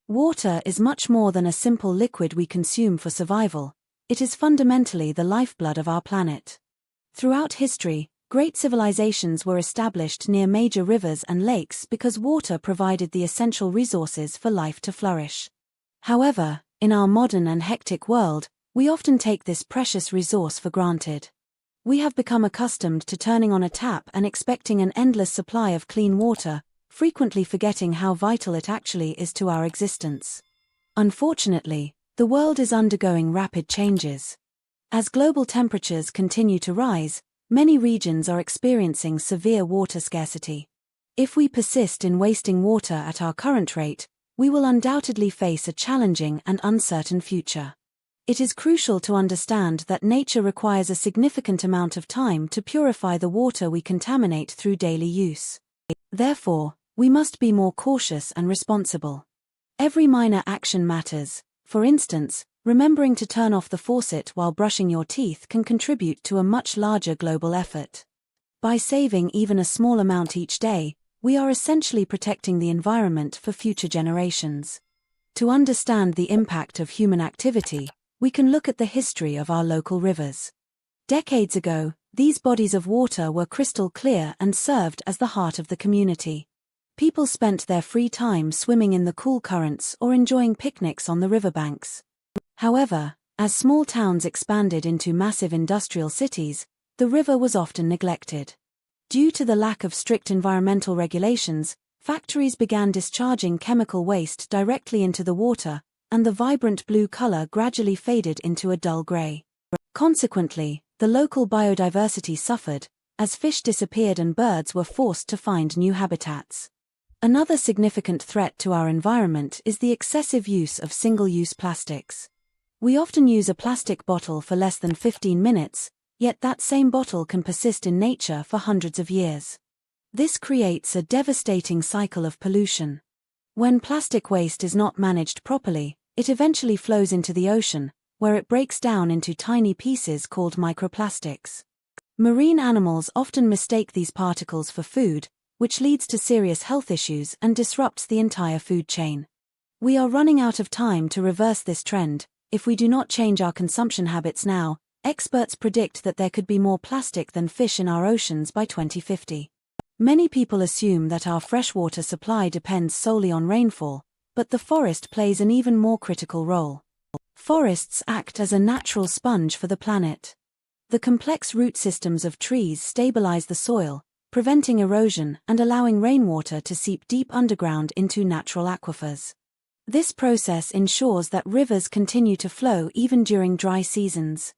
Water is much more than a simple liquid we consume for survival. It is fundamentally the lifeblood of our planet. Throughout history, great civilizations were established near major rivers and lakes because water provided the essential resources for life to flourish. However, in our modern and hectic world, we often take this precious resource for granted. We have become accustomed to turning on a tap and expecting an endless supply of clean water, frequently forgetting how vital it actually is to our existence. Unfortunately, the world is undergoing rapid changes. As global temperatures continue to rise, many regions are experiencing severe water scarcity. If we persist in wasting water at our current rate, we will undoubtedly face a challenging and uncertain future. It is crucial to understand that nature requires a significant amount of time to purify the water we contaminate through daily use. Therefore, we must be more cautious and responsible. Every minor action matters. For instance, remembering to turn off the faucet while brushing your teeth can contribute to a much larger global effort. By saving even a small amount each day, we are essentially protecting the environment for future generations. To understand the impact of human activity, we can look at the history of our local rivers. Decades ago, these bodies of water were crystal clear and served as the heart of the community. People spent their free time swimming in the cool currents or enjoying picnics on the riverbanks. However, as small towns expanded into massive industrial cities, the river was often neglected. Due to the lack of strict environmental regulations, factories began discharging chemical waste directly into the water, and the vibrant blue color gradually faded into a dull gray. Consequently, the local biodiversity suffered, as fish disappeared and birds were forced to find new habitats. Another significant threat to our environment is the excessive use of single-use plastics. We often use a plastic bottle for less than 15 minutes, yet that same bottle can persist in nature for hundreds of years. This creates a devastating cycle of pollution. When plastic waste is not managed properly, it eventually flows into the ocean, where it breaks down into tiny pieces called microplastics. Marine animals often mistake these particles for food, which leads to serious health issues and disrupts the entire food chain. We are running out of time to reverse this trend. If we do not change our consumption habits now, experts predict that there could be more plastic than fish in our oceans by 2050. Many people assume that our freshwater supply depends solely on rainfall, but the forest plays an even more critical role. Forests act as a natural sponge for the planet. The complex root systems of trees stabilize the soil, preventing erosion and allowing rainwater to seep deep underground into natural aquifers. This process ensures that rivers continue to flow even during dry seasons.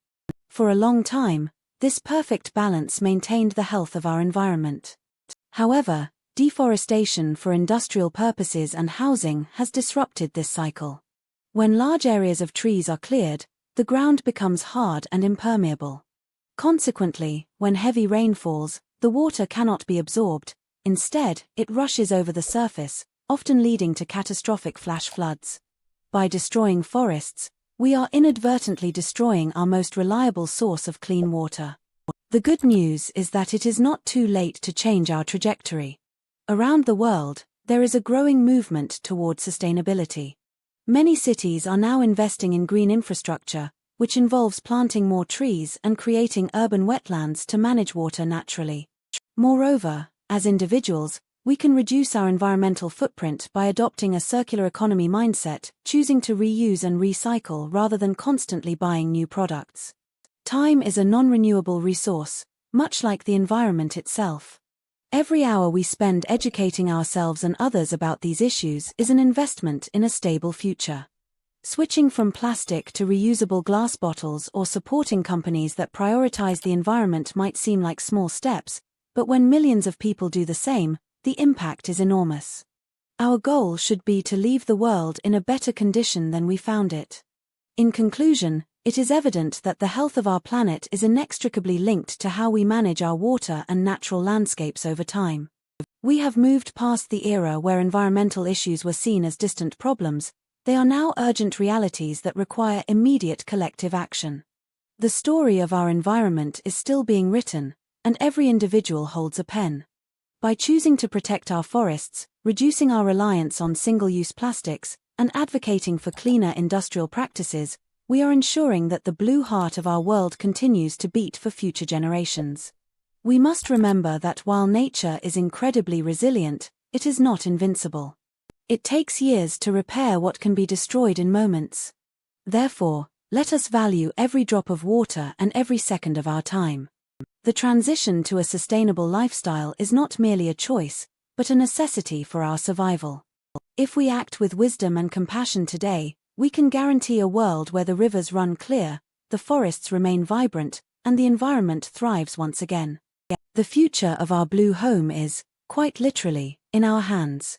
For a long time, this perfect balance maintained the health of our environment. However, deforestation for industrial purposes and housing has disrupted this cycle. When large areas of trees are cleared, the ground becomes hard and impermeable. Consequently, when heavy rain falls, the water cannot be absorbed. Instead, it rushes over the surface, often leading to catastrophic flash floods. By destroying forests, we are inadvertently destroying our most reliable source of clean water. The good news is that it is not too late to change our trajectory. Around the world, there is a growing movement toward sustainability. Many cities are now investing in green infrastructure, which involves planting more trees and creating urban wetlands to manage water naturally. Moreover, as individuals, we can reduce our environmental footprint by adopting a circular economy mindset, choosing to reuse and recycle rather than constantly buying new products. Time is a non-renewable resource, much like the environment itself. Every hour we spend educating ourselves and others about these issues is an investment in a stable future. Switching from plastic to reusable glass bottles or supporting companies that prioritize the environment might seem like small steps, but when millions of people do the same, the impact is enormous. Our goal should be to leave the world in a better condition than we found it. In conclusion, it is evident that the health of our planet is inextricably linked to how we manage our water and natural landscapes over time. We have moved past the era where environmental issues were seen as distant problems. They are now urgent realities that require immediate collective action. The story of our environment is still being written, and every individual holds a pen. By choosing to protect our forests, reducing our reliance on single-use plastics, and advocating for cleaner industrial practices, we are ensuring that the blue heart of our world continues to beat for future generations. We must remember that while nature is incredibly resilient, it is not invincible. It takes years to repair what can be destroyed in moments. Therefore, let us value every drop of water and every second of our time. The transition to a sustainable lifestyle is not merely a choice, but a necessity for our survival. If we act with wisdom and compassion today, we can guarantee a world where the rivers run clear, the forests remain vibrant, and the environment thrives once again. The future of our blue home is, quite literally, in our hands.